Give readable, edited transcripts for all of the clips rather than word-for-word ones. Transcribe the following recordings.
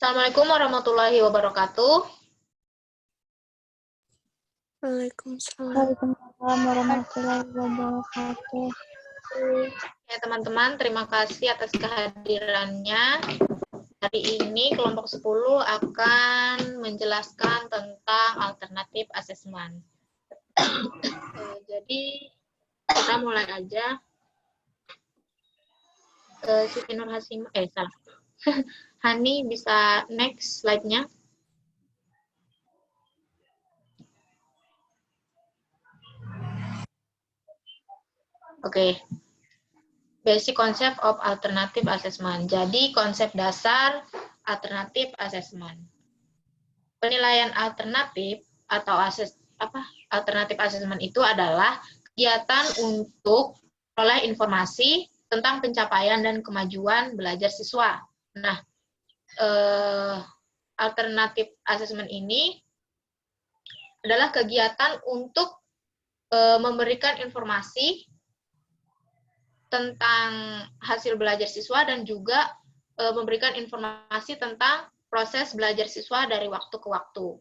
Assalamualaikum warahmatullahi wabarakatuh. Waalaikumsalam. Waalaikumsalam warahmatullahi wabarakatuh. Ya teman-teman, terima kasih atas kehadirannya. Hari ini kelompok 10 akan menjelaskan tentang alternatif asesmen. Jadi kita mulai aja. Siti Nur Hasim, salah. Hani bisa next slide-nya. Oke. Basic concept of alternative assessment. Jadi konsep dasar alternative assessment. Penilaian alternatif atau alternatif assessment itu adalah kegiatan untuk memperoleh informasi tentang pencapaian dan kemajuan belajar siswa. Nah, alternatif assessment ini adalah kegiatan untuk memberikan informasi tentang hasil belajar siswa dan juga memberikan informasi tentang proses belajar siswa dari waktu ke waktu.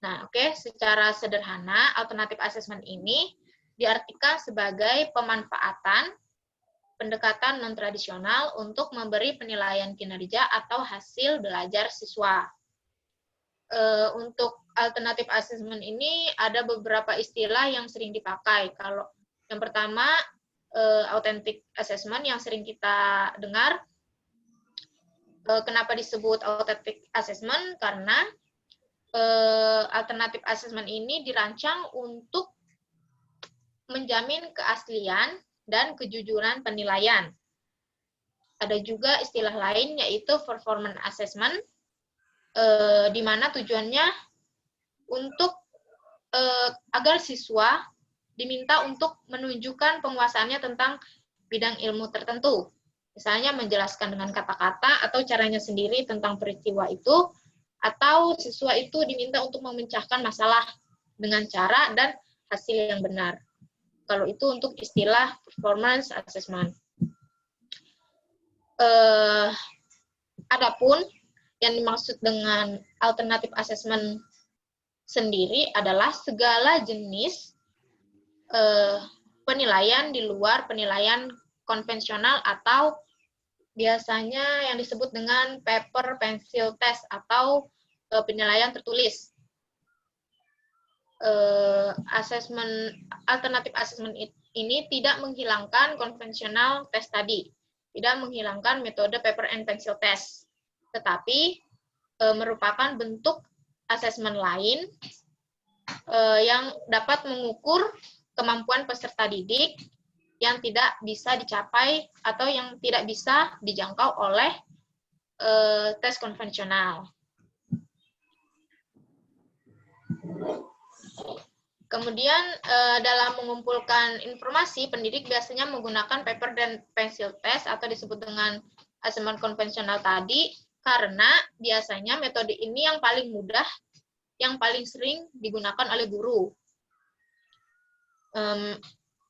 Nah, secara sederhana, alternatif assessment ini diartikan sebagai pemanfaatan pendekatan non-tradisional untuk memberi penilaian kinerja atau hasil belajar siswa. Untuk alternatif assessment ini ada beberapa istilah yang sering dipakai. Kalau yang pertama, authentic assessment yang sering kita dengar. Kenapa disebut authentic assessment? Karena alternatif assessment ini dirancang untuk menjamin keaslian dan kejujuran penilaian. Ada juga istilah lain yaitu performance assessment, di mana tujuannya untuk agar siswa diminta untuk menunjukkan penguasaannya tentang bidang ilmu tertentu. Misalnya menjelaskan dengan kata-kata atau caranya sendiri tentang peristiwa itu, atau siswa itu diminta untuk memecahkan masalah dengan cara dan hasil yang benar. Kalau itu untuk istilah performance assessment. Adapun yang dimaksud dengan alternative assessment sendiri adalah segala jenis penilaian di luar penilaian konvensional atau biasanya yang disebut dengan paper pencil test atau penilaian tertulis. Alternatif assessment ini tidak menghilangkan konvensional test tadi, tidak menghilangkan metode paper and pencil test, tetapi merupakan bentuk assessment lain yang dapat mengukur kemampuan peserta didik yang tidak bisa dicapai atau yang tidak bisa dijangkau oleh tes konvensional. Kemudian dalam mengumpulkan informasi, pendidik biasanya menggunakan paper dan pencil test atau disebut dengan assessment konvensional tadi, karena biasanya metode ini yang paling mudah, yang paling sering digunakan oleh guru.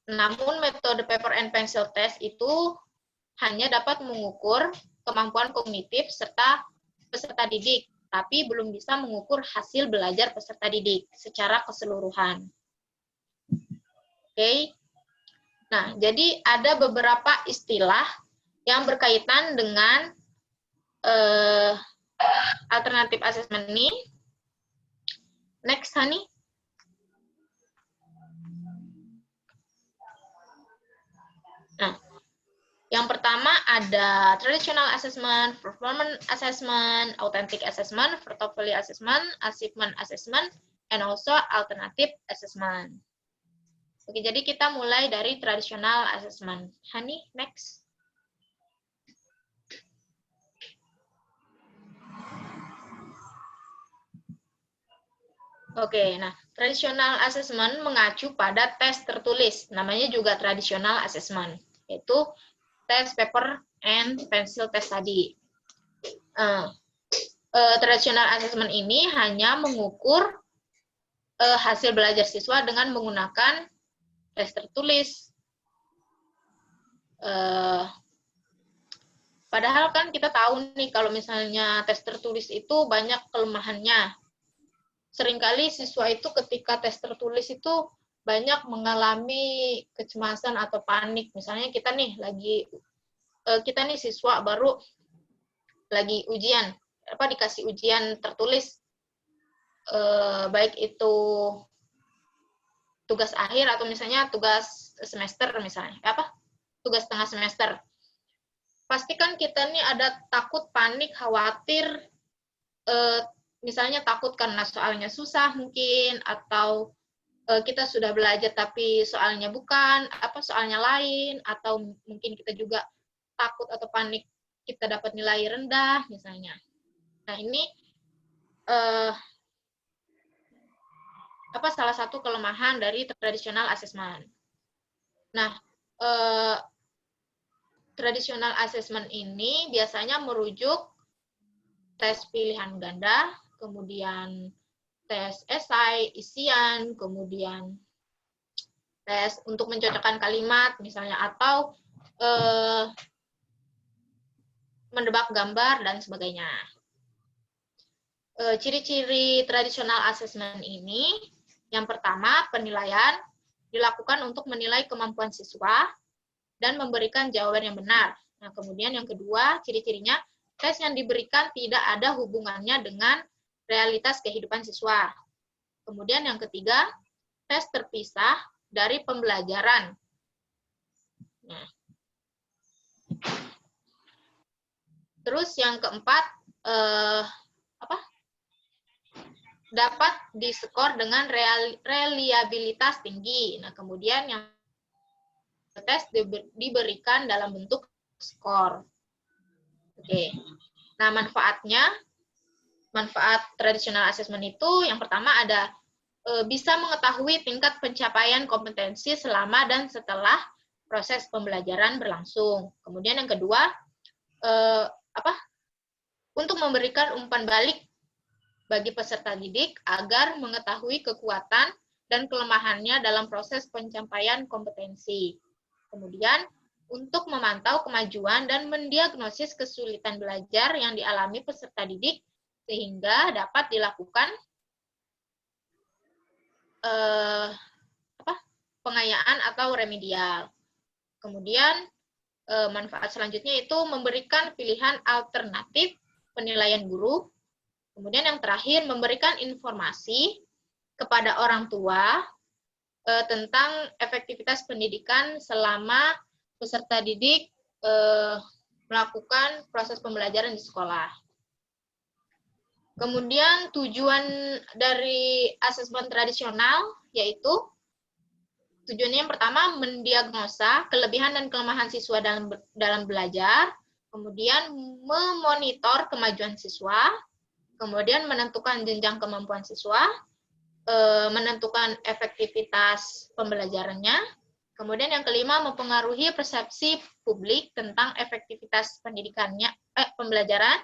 Namun metode paper and pencil test itu hanya dapat mengukur kemampuan kognitif serta peserta didik, tapi belum bisa mengukur hasil belajar peserta didik secara keseluruhan. Nah, jadi ada beberapa istilah yang berkaitan dengan alternatif assessment ini. Next, Hani. Nah, yang pertama ada traditional assessment, performance assessment, authentic assessment, portfolio assessment, achievement assessment, and also alternative assessment. Oke, jadi kita mulai dari traditional assessment. Hani, next. Oke, nah, traditional assessment mengacu pada tes tertulis, namanya juga traditional assessment, yaitu tes paper and pencil test tadi. Traditional assessment ini hanya mengukur hasil belajar siswa dengan menggunakan tes tertulis. Pada Padahal kan kita tahu nih kalau misalnya tes tertulis itu banyak kelemahannya. Seringkali siswa itu ketika tes tertulis itu banyak mengalami kecemasan atau panik. Misalnya kita nih siswa baru lagi ujian, dikasih ujian tertulis, baik itu tugas akhir atau misalnya tugas semester misalnya, tugas tengah semester. Pasti kan kita nih ada takut, panik, khawatir, misalnya takut karena soalnya susah mungkin, atau kita sudah belajar tapi soalnya bukan, soalnya lain, atau mungkin kita juga takut atau panik kita dapat nilai rendah misalnya. Nah, ini salah satu kelemahan dari traditional assessment. Nah, traditional assessment ini biasanya merujuk tes pilihan ganda, kemudian tes esai, isian, kemudian tes untuk mencocokkan kalimat misalnya, atau menebak gambar dan sebagainya. Ciri-ciri traditional assessment ini, yang pertama, penilaian dilakukan untuk menilai kemampuan siswa dan memberikan jawaban yang benar. Nah, kemudian yang kedua, ciri-cirinya, tes yang diberikan tidak ada hubungannya dengan realitas kehidupan siswa. Kemudian yang ketiga, tes terpisah dari pembelajaran. Nah. Terus yang keempat, dapat diskor dengan reliabilitas tinggi. Nah, kemudian yang tes diberikan dalam bentuk skor. Oke. Nah, manfaat traditional assessment itu yang pertama ada bisa mengetahui tingkat pencapaian kompetensi selama dan setelah proses pembelajaran berlangsung. Kemudian yang kedua, untuk memberikan umpan balik bagi peserta didik agar mengetahui kekuatan dan kelemahannya dalam proses pencapaian kompetensi. Kemudian, untuk memantau kemajuan dan mendiagnosis kesulitan belajar yang dialami peserta didik sehingga dapat dilakukan pengayaan atau remedial. Kemudian, manfaat selanjutnya itu memberikan pilihan alternatif penilaian guru. Kemudian yang terakhir, memberikan informasi kepada orang tua tentang efektivitas pendidikan selama peserta didik melakukan proses pembelajaran di sekolah. Kemudian tujuan dari asesmen tradisional yaitu tujuannya yang pertama mendiagnosa kelebihan dan kelemahan siswa dalam belajar, kemudian memonitor kemajuan siswa, kemudian menentukan jenjang kemampuan siswa, menentukan efektivitas pembelajarannya, kemudian yang kelima mempengaruhi persepsi publik tentang efektivitas pembelajaran,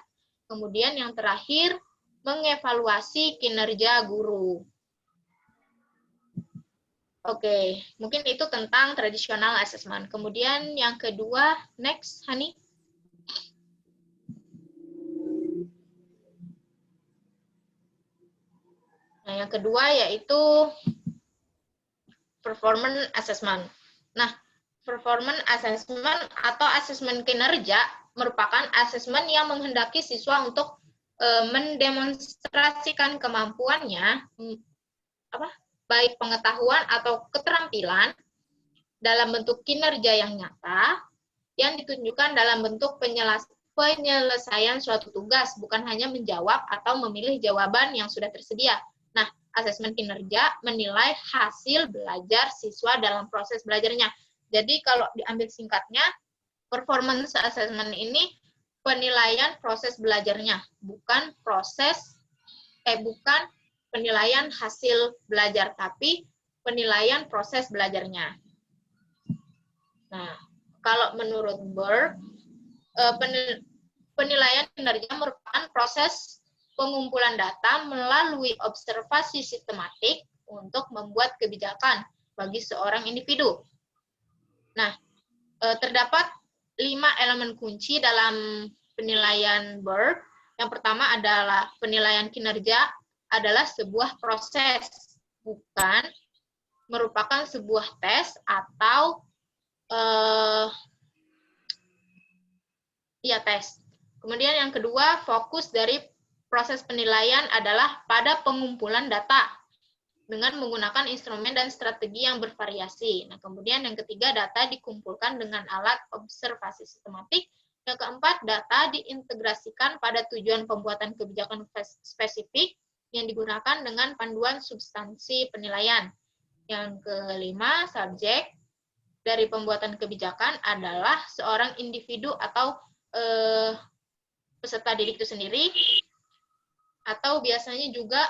kemudian yang terakhir mengevaluasi kinerja guru. Oke, mungkin itu tentang traditional assessment. Kemudian yang kedua, next, Hani. Nah, yang kedua yaitu performance assessment. Nah, performance assessment atau asesmen kinerja merupakan asesmen yang menghendaki siswa untuk mendemonstrasikan kemampuannya, baik pengetahuan atau keterampilan dalam bentuk kinerja yang nyata, yang ditunjukkan dalam bentuk penyelesaian suatu tugas, bukan hanya menjawab atau memilih jawaban yang sudah tersedia. Nah, asesmen kinerja menilai hasil belajar siswa dalam proses belajarnya. Jadi kalau diambil singkatnya, performance assessment ini penilaian proses belajarnya, bukan penilaian hasil belajar, tapi penilaian proses belajarnya. Nah, kalau menurut Burke, penilaian kinerja merupakan proses pengumpulan data melalui observasi sistematik untuk membuat kebijakan bagi seorang individu. Nah, terdapat 5 elemen kunci dalam penilaian BERT. Yang pertama adalah penilaian kinerja adalah sebuah proses, bukan merupakan sebuah tes atau tes. Kemudian yang kedua, fokus dari proses penilaian adalah pada pengumpulan data dengan menggunakan instrumen dan strategi yang bervariasi. Nah, kemudian yang ketiga, data dikumpulkan dengan alat observasi sistematik. Yang keempat, data diintegrasikan pada tujuan pembuatan kebijakan spesifik yang digunakan dengan panduan substansi penilaian. Yang kelima, subjek dari pembuatan kebijakan adalah seorang individu atau peserta didik itu sendiri, atau biasanya juga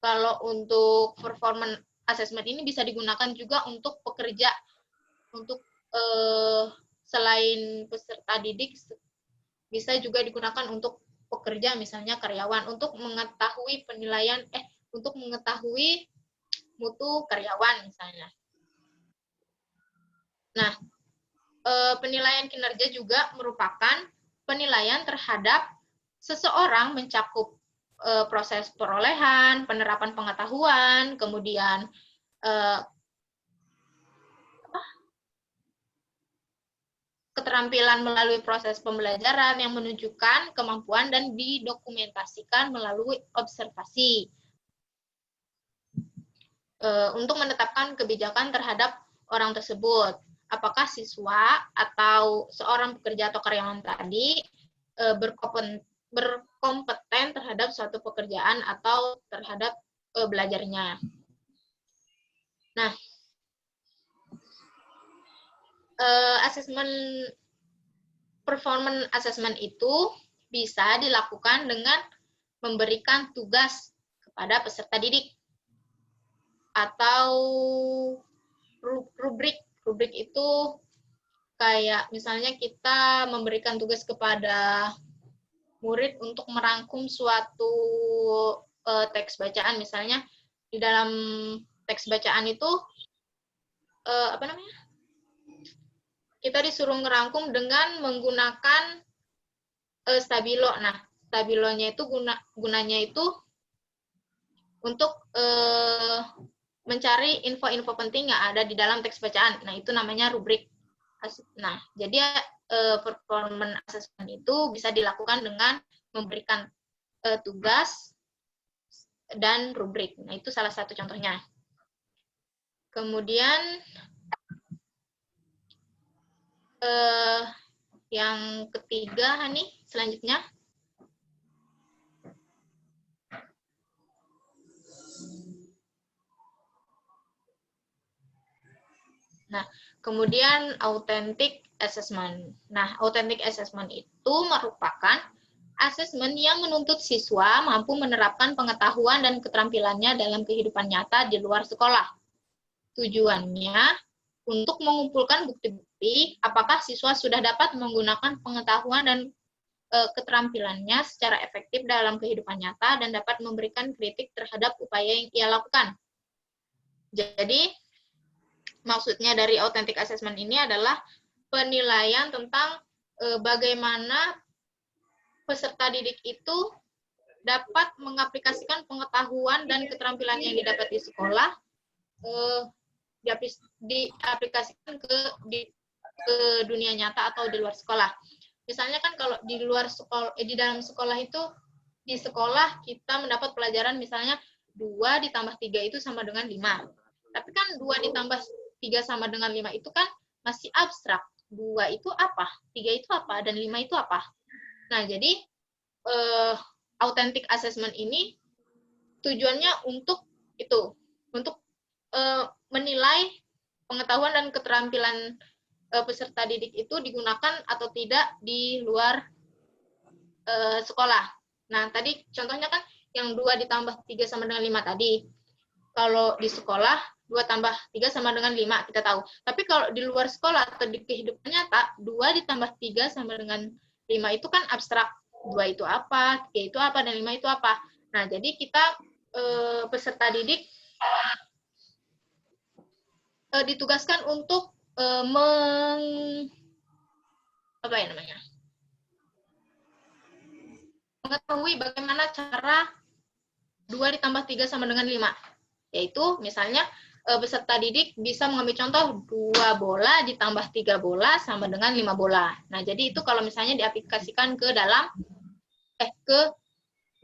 kalau untuk performance assessment ini bisa digunakan juga untuk pekerja, untuk selain peserta didik bisa juga digunakan untuk pekerja, misalnya karyawan, untuk mengetahui penilaian, untuk mengetahui mutu karyawan misalnya. Nah, penilaian kinerja juga merupakan penilaian terhadap seseorang mencakup proses perolehan, penerapan pengetahuan, kemudian keterampilan melalui proses pembelajaran yang menunjukkan kemampuan dan didokumentasikan melalui observasi. Untuk menetapkan kebijakan terhadap orang tersebut. Apakah siswa atau seorang pekerja atau karyawan tadi berkompeten terhadap suatu pekerjaan atau terhadap belajarnya. Nah, performance assessment itu bisa dilakukan dengan memberikan tugas kepada peserta didik atau rubrik. Rubrik itu kayak misalnya kita memberikan tugas kepada murid untuk merangkum suatu teks bacaan. Misalnya di dalam teks bacaan itu kita disuruh ngerangkum dengan menggunakan stabilo. Nah, stabilonya itu gunanya itu untuk mencari info-info penting yang ada di dalam teks bacaan. Nah, itu namanya rubrik. Nah, jadi performance assessment itu bisa dilakukan dengan memberikan tugas dan rubrik. Nah, itu salah satu contohnya. Kemudian yang ketiga, Hani, selanjutnya. Nah, kemudian authentic assessment. Nah, authentic assessment itu merupakan asesmen yang menuntut siswa mampu menerapkan pengetahuan dan keterampilannya dalam kehidupan nyata di luar sekolah. Tujuannya untuk mengumpulkan bukti-bukti apakah siswa sudah dapat menggunakan pengetahuan dan keterampilannya secara efektif dalam kehidupan nyata dan dapat memberikan kritik terhadap upaya yang ia lakukan. Jadi, maksudnya dari authentic assessment ini adalah penilaian tentang bagaimana peserta didik itu dapat mengaplikasikan pengetahuan dan keterampilan yang didapat di sekolah, diaplikasikan ke dunia nyata atau di luar sekolah. Misalnya kan kalau di luar sekolah, di dalam sekolah itu, di sekolah kita mendapat pelajaran misalnya 2 ditambah 3 itu sama dengan 5. Tapi kan 2 ditambah 3 sama dengan 5 itu kan masih abstrak. 2 itu apa? 3 itu apa? Dan 5 itu apa? Nah, jadi authentic assessment ini tujuannya untuk itu, untuk menilai pengetahuan dan keterampilan peserta didik itu digunakan atau tidak di luar sekolah. Nah, tadi contohnya kan yang 2 ditambah 3 sama dengan 5 tadi. Kalau di sekolah, 2 tambah 3 sama dengan 5, kita tahu. Tapi kalau di luar sekolah atau di kehidupan nyata, 2 ditambah 3 sama dengan 5 itu kan abstrak. 2 itu apa, 3 itu apa, dan 5 itu apa. Nah, jadi kita peserta didik ditugaskan untuk apa ya namanya? Mengetahui bagaimana cara 2 ditambah 3 sama dengan 5. Yaitu misalnya peserta didik bisa mengambil contoh 2 bola ditambah 3 bola sama dengan 5 bola. Nah, jadi itu kalau misalnya diaplikasikan ke dalam ke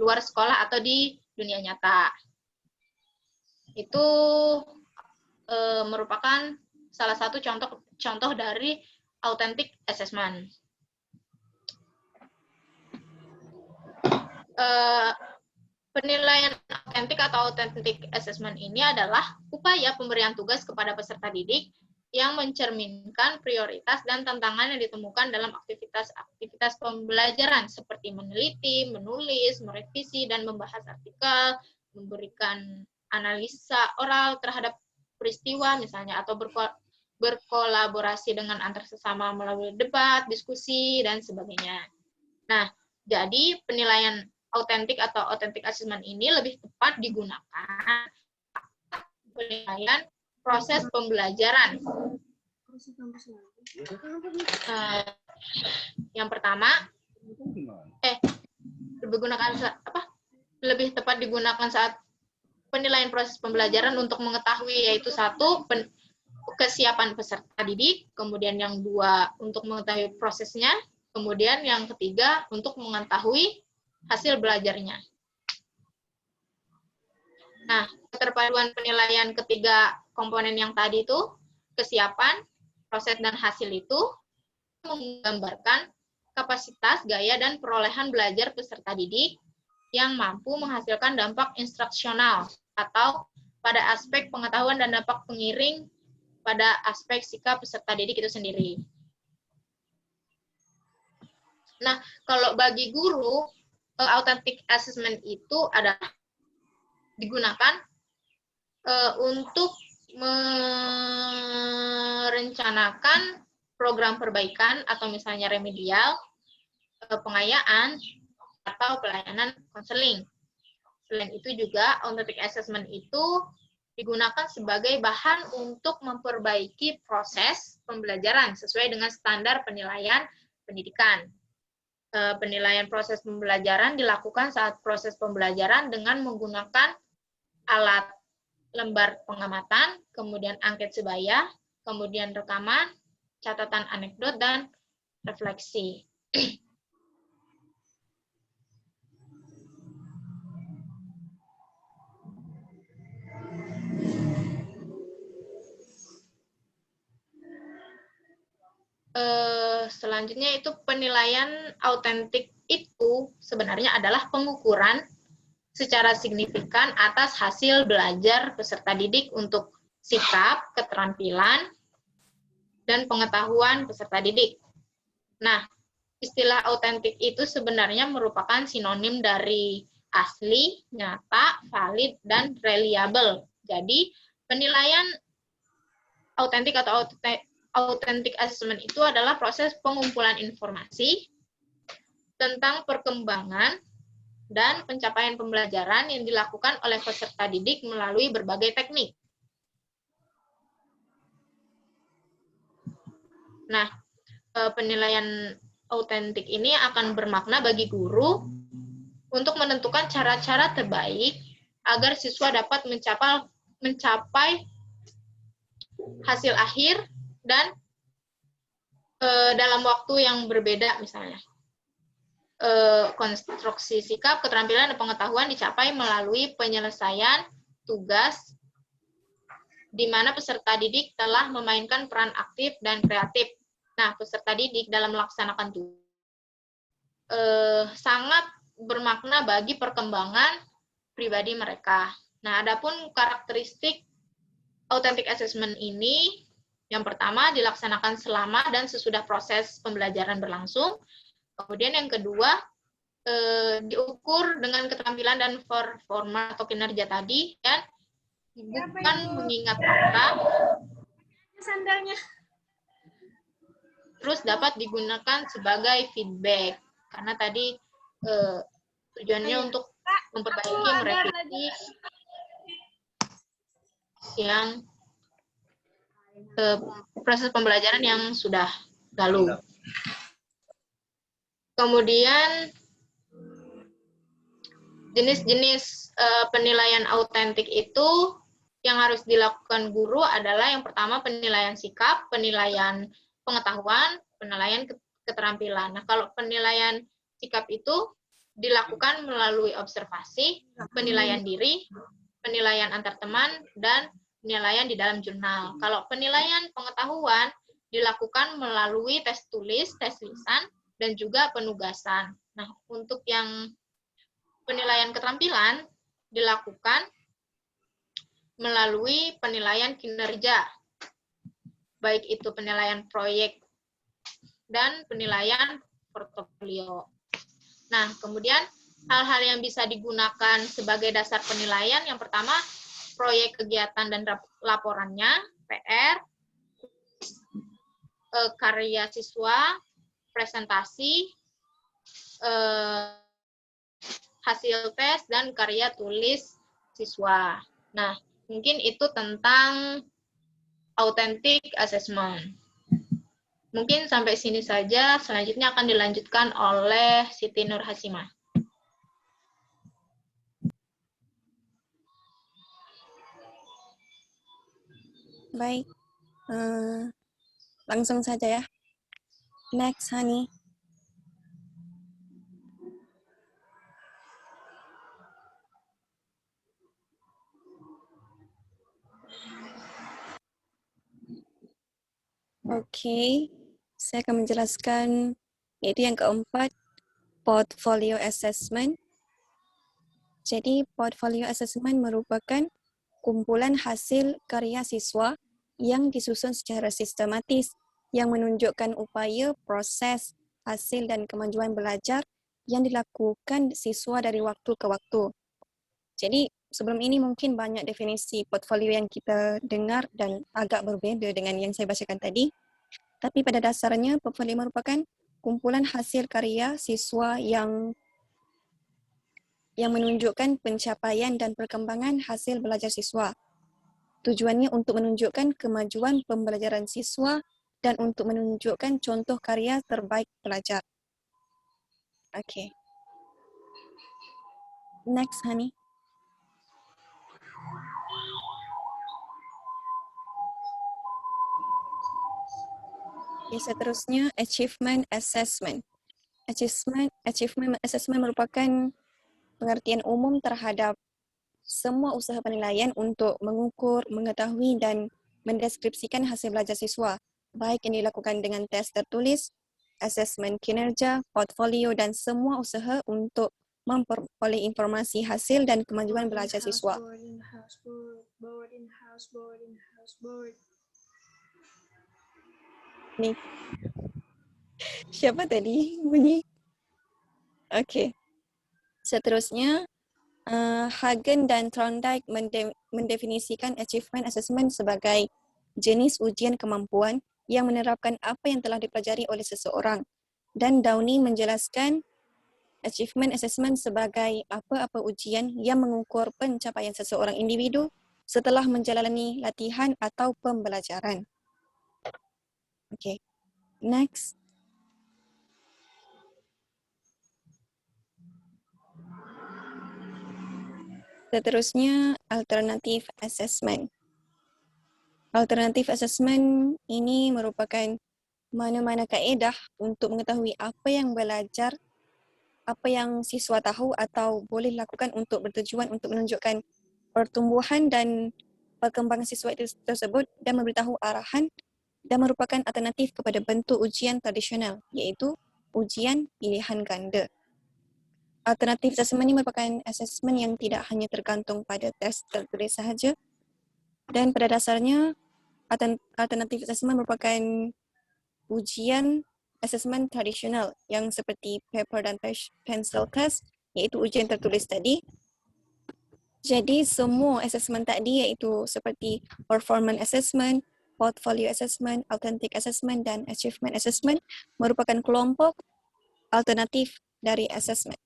luar sekolah atau di dunia nyata. Itu merupakan salah satu contoh dari authentic assessment. Penilaian autentik atau authentic assessment ini adalah upaya pemberian tugas kepada peserta didik yang mencerminkan prioritas dan tantangan yang ditemukan dalam aktivitas pembelajaran seperti meneliti, menulis, merevisi, dan membahas artikel, memberikan analisa oral terhadap peristiwa misalnya, atau berkolaborasi dengan antar sesama melalui debat, diskusi, dan sebagainya. Nah, jadi penilaian autentik atau authentic assessment ini lebih tepat digunakan penilaian proses pembelajaran. Yang pertama, lebih tepat digunakan saat penilaian proses pembelajaran untuk mengetahui, yaitu 1, kesiapan peserta didik, kemudian yang 2 untuk mengetahui prosesnya, kemudian yang ketiga untuk mengetahui hasil belajarnya. Nah, keterpaduan penilaian ketiga komponen yang tadi itu, kesiapan, proses, dan hasil itu menggambarkan kapasitas, gaya, dan perolehan belajar peserta didik yang mampu menghasilkan dampak instruksional atau pada aspek pengetahuan dan dampak pengiring pada aspek sikap peserta didik itu sendiri. Nah, kalau bagi guru, authentic assessment itu adalah digunakan untuk merencanakan program perbaikan atau misalnya remedial, pengayaan, atau pelayanan konseling. Selain itu juga authentic assessment itu digunakan sebagai bahan untuk memperbaiki proses pembelajaran sesuai dengan standar penilaian pendidikan. Penilaian proses pembelajaran dilakukan saat proses pembelajaran dengan menggunakan alat lembar pengamatan, kemudian angket sebaya, kemudian rekaman, catatan anekdot, dan refleksi. Selanjutnya itu penilaian autentik itu sebenarnya adalah pengukuran secara signifikan atas hasil belajar peserta didik untuk sikap, keterampilan, dan pengetahuan peserta didik. Nah, istilah autentik itu sebenarnya merupakan sinonim dari asli, nyata, valid, dan reliable. Jadi, penilaian autentik atau authentic assessment itu adalah proses pengumpulan informasi tentang perkembangan dan pencapaian pembelajaran yang dilakukan oleh peserta didik melalui berbagai teknik. Nah, penilaian autentik ini akan bermakna bagi guru untuk menentukan cara-cara terbaik agar siswa dapat mencapai hasil akhir dan dalam waktu yang berbeda misalnya. Konstruksi sikap, keterampilan, dan pengetahuan dicapai melalui penyelesaian tugas di mana peserta didik telah memainkan peran aktif dan kreatif. Nah, peserta didik dalam melaksanakan tugas sangat bermakna bagi perkembangan pribadi mereka. Nah, adapun karakteristik authentic assessment ini, yang pertama, dilaksanakan selama dan sesudah proses pembelajaran berlangsung. Kemudian yang kedua, diukur dengan keterampilan dan performa atau kinerja tadi, dan bukan mengingat fakta. Sandalnya. Terus dapat digunakan sebagai feedback. Karena tadi tujuannya untuk memperbaiki, merevisi yang proses pembelajaran yang sudah lalu. Kemudian jenis-jenis penilaian autentik itu yang harus dilakukan guru adalah yang pertama penilaian sikap, penilaian pengetahuan, penilaian keterampilan. Nah, kalau penilaian sikap itu dilakukan melalui observasi, penilaian diri, penilaian antar teman, dan penilaian di dalam jurnal. Kalau penilaian pengetahuan dilakukan melalui tes tulis, tes lisan, dan juga penugasan. Nah, untuk yang penilaian keterampilan dilakukan melalui penilaian kinerja, baik itu penilaian proyek dan penilaian portofolio. Nah, kemudian hal-hal yang bisa digunakan sebagai dasar penilaian, yang pertama, proyek kegiatan dan laporannya, PR, karya siswa, presentasi, hasil tes, dan karya tulis siswa. Nah, mungkin itu tentang authentic assessment. Mungkin sampai sini saja, selanjutnya akan dilanjutkan oleh Siti Nur Hasimah. Baik, langsung saja ya. Next, Hani. Oke, saya akan menjelaskan yaitu yang keempat, portfolio assessment. Jadi, portfolio assessment merupakan kumpulan hasil karya siswa yang disusun secara sistematis yang menunjukkan upaya, proses, hasil, dan kemajuan belajar yang dilakukan siswa dari waktu ke waktu. Jadi, sebelum ini mungkin banyak definisi portfolio yang kita dengar dan agak berbeza dengan yang saya bacakan tadi. Tapi pada dasarnya, portfolio merupakan kumpulan hasil karya siswa yang menunjukkan pencapaian dan perkembangan hasil belajar siswa. Tujuannya untuk menunjukkan kemajuan pembelajaran siswa dan untuk menunjukkan contoh karya terbaik pelajar. Okay. Next, Hani. Okay, seterusnya, achievement assessment. Achievement assessment merupakan pengertian umum terhadap semua usaha penilaian untuk mengukur, mengetahui, dan mendeskripsikan hasil belajar siswa, baik yang dilakukan dengan tes tertulis, asesmen kinerja, portfolio, dan semua usaha untuk memperoleh informasi hasil dan kemajuan belajar siswa. Nih, siapa tadi bunyi? Oke. Seterusnya, Hagen dan Thorndike mendefinisikan achievement assessment sebagai jenis ujian kemampuan yang menerapkan apa yang telah dipelajari oleh seseorang. Dan Downey menjelaskan achievement assessment sebagai apa-apa ujian yang mengukur pencapaian seseorang individu setelah menjalani latihan atau pembelajaran. Okay. Next. Seterusnya, alternative assessment. Alternative assessment ini merupakan mana-mana kaedah untuk mengetahui apa yang belajar, apa yang siswa tahu atau boleh lakukan untuk bertujuan untuk menunjukkan pertumbuhan dan perkembangan siswa itu tersebut dan memberitahu arahan dan merupakan alternatif kepada bentuk ujian tradisional, iaitu ujian pilihan ganda. Alternatif assessment ini merupakan assessment yang tidak hanya tergantung pada tes tertulis sahaja, dan pada dasarnya alternatif assessment merupakan ujian assessment tradisional yang seperti paper dan pencil test, iaitu ujian tertulis tadi. Jadi semua assessment tadi iaitu seperti performance assessment, portfolio assessment, authentic assessment, dan achievement assessment merupakan kelompok alternatif dari assessment,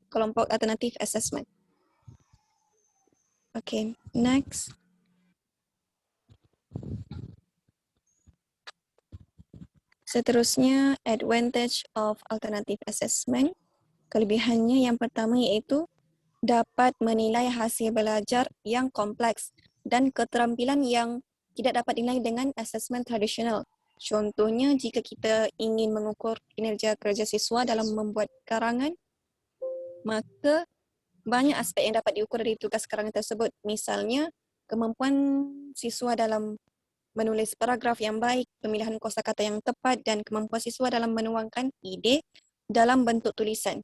kelompok alternatif assessment. Okay, next. Seterusnya, advantage of alternative assessment. Kelebihannya yang pertama iaitu dapat menilai hasil belajar yang kompleks dan keterampilan yang tidak dapat dinilai dengan asesmen tradisional. Contohnya, jika kita ingin mengukur kinerja kerja siswa dalam membuat karangan, maka banyak aspek yang dapat diukur dari tugas karangan tersebut. Misalnya, kemampuan siswa dalam menulis paragraf yang baik, pemilihan kosakata yang tepat, dan kemampuan siswa dalam menuangkan ide dalam bentuk tulisan.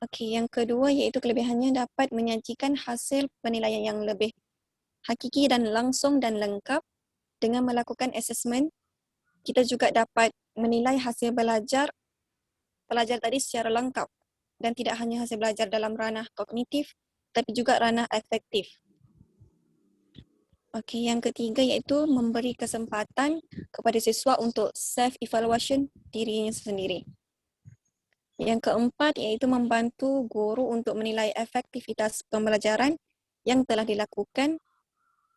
Okey, yang kedua iaitu kelebihannya dapat menyajikan hasil penilaian yang lebih hakiki dan langsung dan lengkap. Dengan melakukan asesmen, kita juga dapat menilai hasil pelajar tadi secara lengkap dan tidak hanya hasil belajar dalam ranah kognitif, tapi juga ranah afektif. Okey, yang ketiga iaitu memberi kesempatan kepada siswa untuk self-evaluation dirinya sendiri. Yang keempat iaitu membantu guru untuk menilai efektivitas pembelajaran yang telah dilakukan.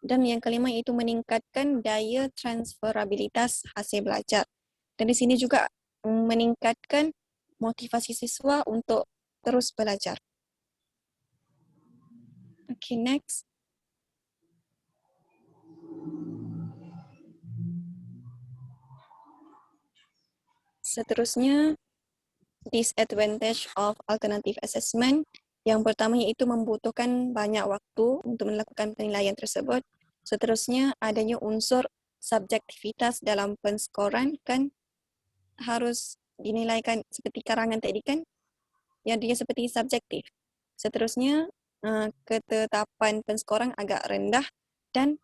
Dan yang kelima iaitu meningkatkan daya transferabilitas hasil belajar. Dan di sini juga meningkatkan motivasi siswa untuk terus belajar. Okay, next. Seterusnya, disadvantage of alternative assessment. Yang pertama iaitu membutuhkan banyak waktu untuk melakukan penilaian tersebut. Seterusnya, adanya unsur subjektivitas dalam penskoran kan harus dinilaikan seperti karangan tadi kan, yang dia seperti subjektif. Seterusnya, ketetapan penskoran agak rendah dan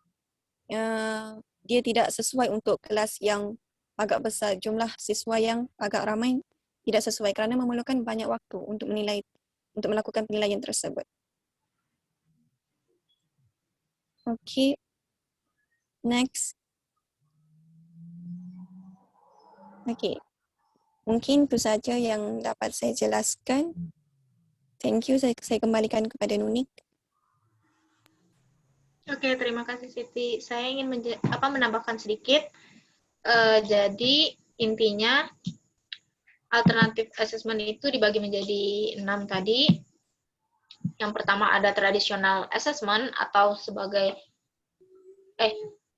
dia tidak sesuai untuk kelas yang agak besar, jumlah siswa yang agak ramai tidak sesuai kerana memerlukan banyak waktu untuk melakukan penilaian tersebut. Okay, next. Okay, mungkin itu saja yang dapat saya jelaskan. Thank you, saya kembalikan kepada Nunik. Oke, terima kasih Siti. Saya ingin menambahkan sedikit. Jadi intinya alternatif assessment itu dibagi menjadi 6 tadi. Yang pertama ada traditional assessment atau sebagai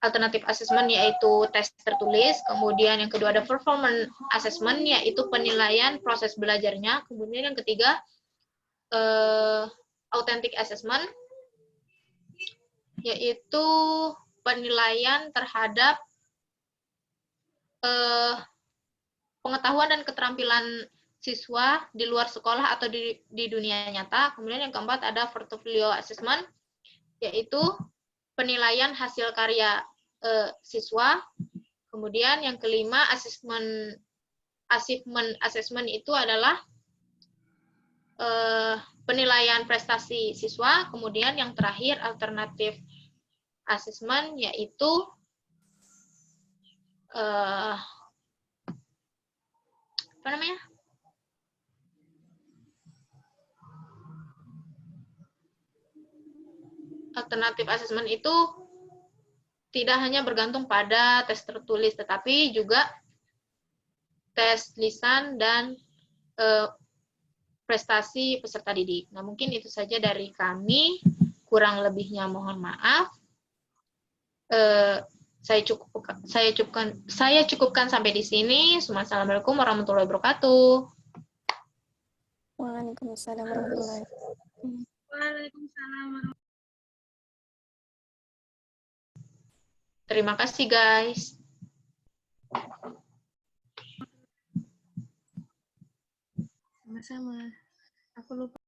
alternatif assessment yaitu tes tertulis. Kemudian yang kedua ada performance assessment yaitu penilaian proses belajarnya. Kemudian yang ketiga authentic assessment yaitu penilaian terhadap pengetahuan dan keterampilan siswa di luar sekolah atau di dunia nyata. Kemudian yang keempat ada portfolio assessment yaitu penilaian hasil karya siswa. Kemudian yang kelima achievement assessment itu adalah penilaian prestasi siswa. Kemudian yang terakhir alternative assessment yaitu alternatif assessment itu tidak hanya bergantung pada tes tertulis, tetapi juga tes lisan dan prestasi peserta didik. Nah, mungkin itu saja dari kami. Kurang lebihnya mohon maaf. Saya cukupkan sampai di sini. Assalamualaikum warahmatullahi wabarakatuh. Waalaikumsalam warahmatullahi wabarakatuh. Waalaikumsalam. Terima kasih, guys. Sama-sama. Aku lupa.